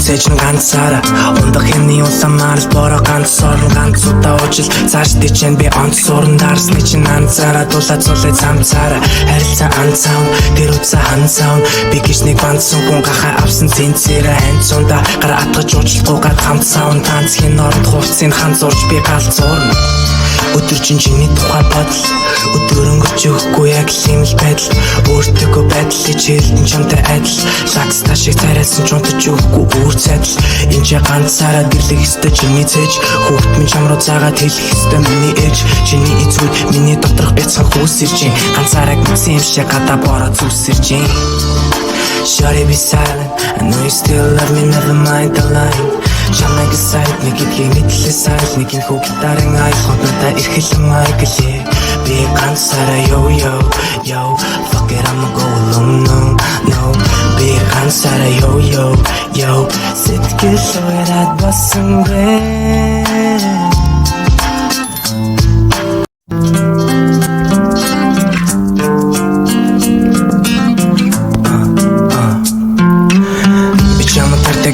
гүгцээж нь ганцаараа ундах хэмний усамаар л бороо ганц орн ганц удаа ужил цааш дичэн би онцорн дарсны чинь анцаараа дулаад цулээ цамцаараа харилцаа анцаав тэр утса ханцаав би гэж нэг бандсан хүн гахаа авсан цэнцээрээ ханцунда гар атгаж уучлахгүй гад хамцаав танцхийн оронд хувцсыг ханцуурч би галзуурна өдөр чиний тухай бодол өдөр өнгөрч өгөхгүй яг юм л байдал өөртөөгөө байдлыг чийлдэн чамтай адил шагстаа шиг царайсан ч унтаж өгөхгүй бүр цадал энэ ч ганцаараа дэрлэх ёстой чиний цээж хүүхд минь чам руу заагаад хэлэх ёстой миний ээж чиний эцүүд миний доторх бяцхан хүүсэрч ганцаараа гүцэн юм шиг гадаа бороо зүсэрч Shawty be silent I know you still love me never mind the line Чамайг сайд нэг гэдгийг мэдлээ сайд нэг энэ хүү гитарын айхот надаа ирхэлэн айглээ би ганцаараа yo fuck it I'ma go alone no би ганцаараа yo сэтгэл ойраад басан бэ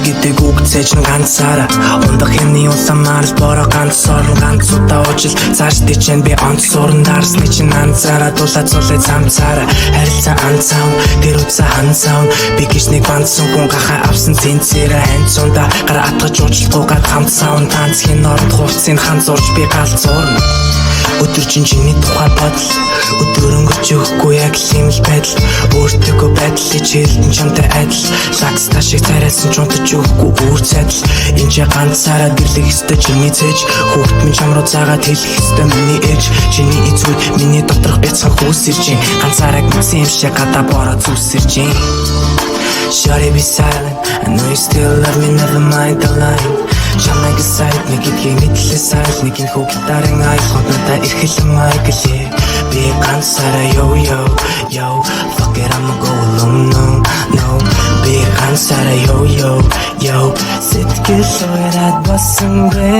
гэдэг үгцээж нь ганцаараа ундах хэмний усамаар л бороо ганц орн ганц удаа ужил цааш дичэн би онцорн дарсны чинь анцаараа дулаад цулээ цамцаараа харилцаа анцаав тэр утса ханцаав би гэж нэг бандсан хүн гахаа авсан цэнцээрээ ханцунда гар атгаж уучлахгүй гад хамцаав танцхийн оронд хувцсыг ханцуурч би галзуурна өдөр чиний тухай бодол өдөр өнгөрч өгөхгүй яг юм л байдал өөртөөгөө байдлыг чийлдэн чамтай адил шагстаа шиг царайсан ч унтаж өгөхгүй бүр цадал энэ ч ганцаараа дэрлэх ёстой чиний цээж хүүхд минь чам руу заагаад хэлэх ёстой миний ээж чиний эцүүд миний доторх бяцхан хүүсэрч ганцаараа гүцэн юм шиг гадаа бороо зүсэрч Shawty be silent I know you still love me never mind the line Чамайг сайд нэг гэдгийг мэдлээ сайд нэг энэ хүү гитарын айхот надаа ирхэлэн айглээ би ганцаараа yo fuck it I'ma go alone no би ганцаараа yo сэтгэл ойраад басан бэ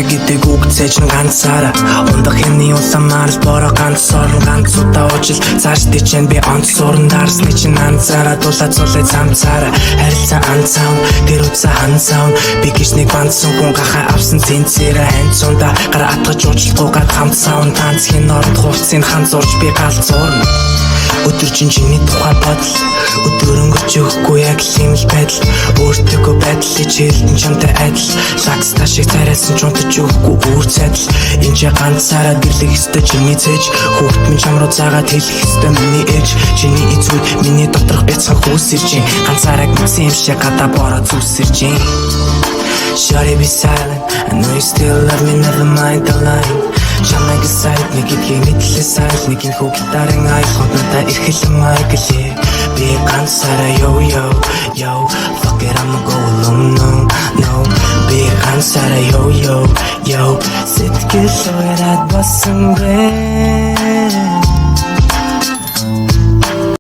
гэдэг үгцээж нь ганцаараа ундах хэмний усамаар л бороо ганц орн ганц удаа ужил цааш дичэн би онцорн дарсны чинь анцаараа дулаад цулээ цамцаараа харилцаа анцаав тэр утса ханцаав би гэж нэг бандсан хүн гахаа авсан цэнцээрээ ханцунда гар атгаж уучлахгүй гад хамцаав танцхийн оронд хувцсыг ханцуурч би галзуурна өдөр чиний тухай бодол өдөр өнгөрч өгөхгүй яг юм л байдал өөртөөгөө байдлыг чийлдэн чамтай адил шагстаа шиг царайсан ч унтаж өгөхгүй бүр цадал энэ ч ганцаараа дэрлэх ёстой чиний цээж хүүхд минь чам руу заагаад хэлэх ёстой миний ээж чиний эцүүд миний доторх бяцхан хүүсэрч ганцаараа гүцэн юм шиг гадаа бороо зүсэрч Shawty be silent I know you still love me never mind the line Чамайг сайд нэг гэдгийг мэдлээ сайд нэг энэ хүү гитарын айхот надаа ирхэлэн айглээ би ганцаараа yo fuck it I'ma go alone no би ганцаараа yo сэтгэл ойраад басан бэ